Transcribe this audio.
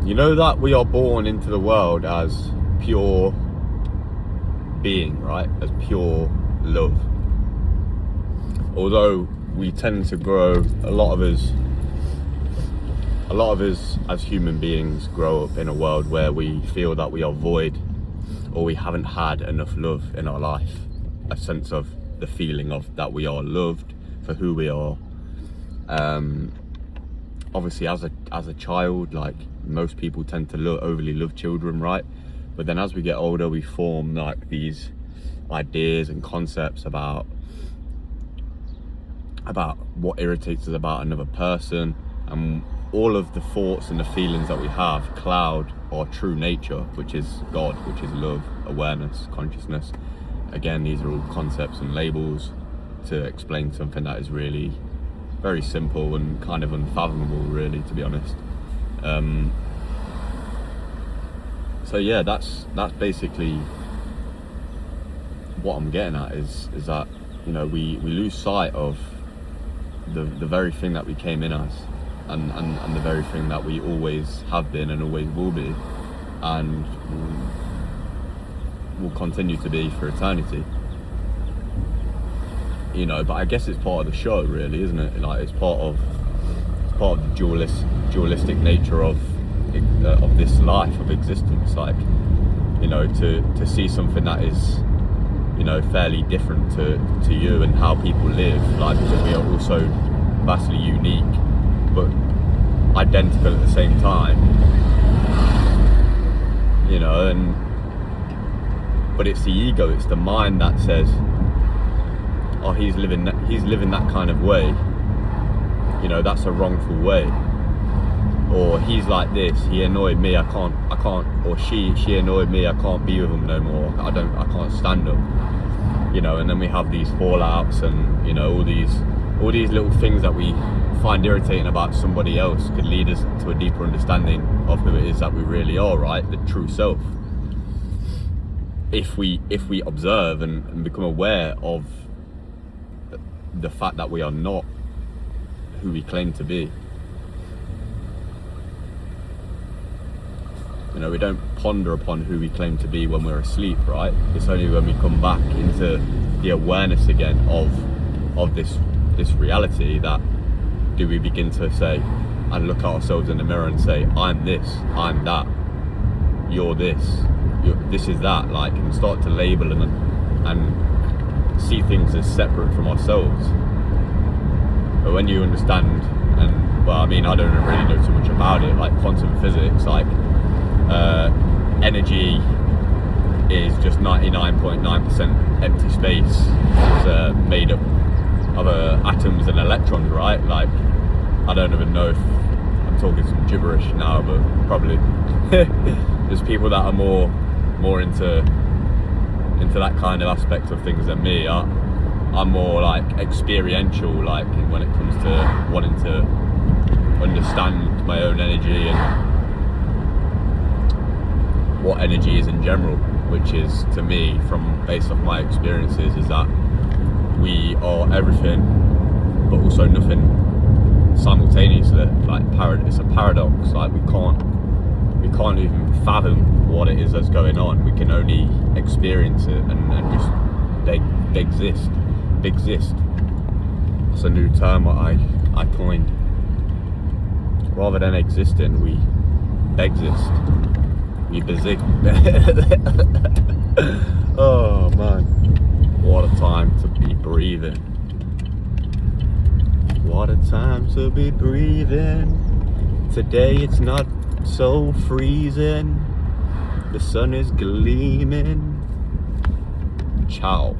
You know that we are born into the world as pure being, right? As pure love. Although we tend to grow, a lot of us as human beings grow up in a world where we feel that we are void, or we haven't had enough love in our life. A sense of the feeling of that we are loved for who we are. Obviously as a child, like most people tend to overly love children, right? But then as we get older, we form like these ideas and concepts about what irritates us about another person, and all of the thoughts and the feelings that we have cloud our true nature, which is God, which is love, awareness, consciousness. Again, these are all concepts and labels to explain something that is really very simple and kind of unfathomable, really, to be honest. So yeah, that's basically what I'm getting at, is that, you know, we lose sight of the very thing that we came in as, and the very thing that we always have been and always will be, and will continue to be for eternity. You know, but I guess it's part of the show, really, isn't it? Like, it's part of the dualistic nature of this life, of existence. Like, you know, to see something that is, you know, fairly different to you and how people live, like, because we are also vastly unique but identical at the same time, you know. But it's the ego, it's the mind that says, oh, he's living that kind of way, you know, that's a wrongful way. Or he's like this, he annoyed me, I can't, or she annoyed me, I can't be with him no more, I can't stand him, you know. And then we have these fallouts, and, you know, all these little things that we find irritating about somebody else could lead us to a deeper understanding of who it is that we really are, right? The true self. If we observe and become aware of the fact that we are not who we claim to be. You know, we don't ponder upon who we claim to be when we're asleep, right? It's only when we come back into the awareness again of this reality that do we begin to say and look at ourselves in the mirror and say, I'm this, I'm that, you're this, this is that, like, and start to label and see things as separate from ourselves. But when you understand, and well, I mean, I don't really know too much about it, like quantum physics, like energy is just 99.9% empty space. It's made up of atoms and electrons, right? Like, I don't even know if I'm talking some gibberish now, but probably. There's people that are more into that kind of aspect of things than me. I'm more like experiential, like when it comes to wanting to understand my own energy and what energy is in general, which is, to me, from based off my experiences, is that we are everything but also nothing simultaneously. Like, it's a paradox. Like, we can't even fathom what it is that's going on. We can only experience it and just exist. That's a new term I coined. Rather than existing, we exist. We bezig. Oh man, what a time to be breathing. What a time to be breathing. Today it's not so freezing. The sun is gleaming. Ciao.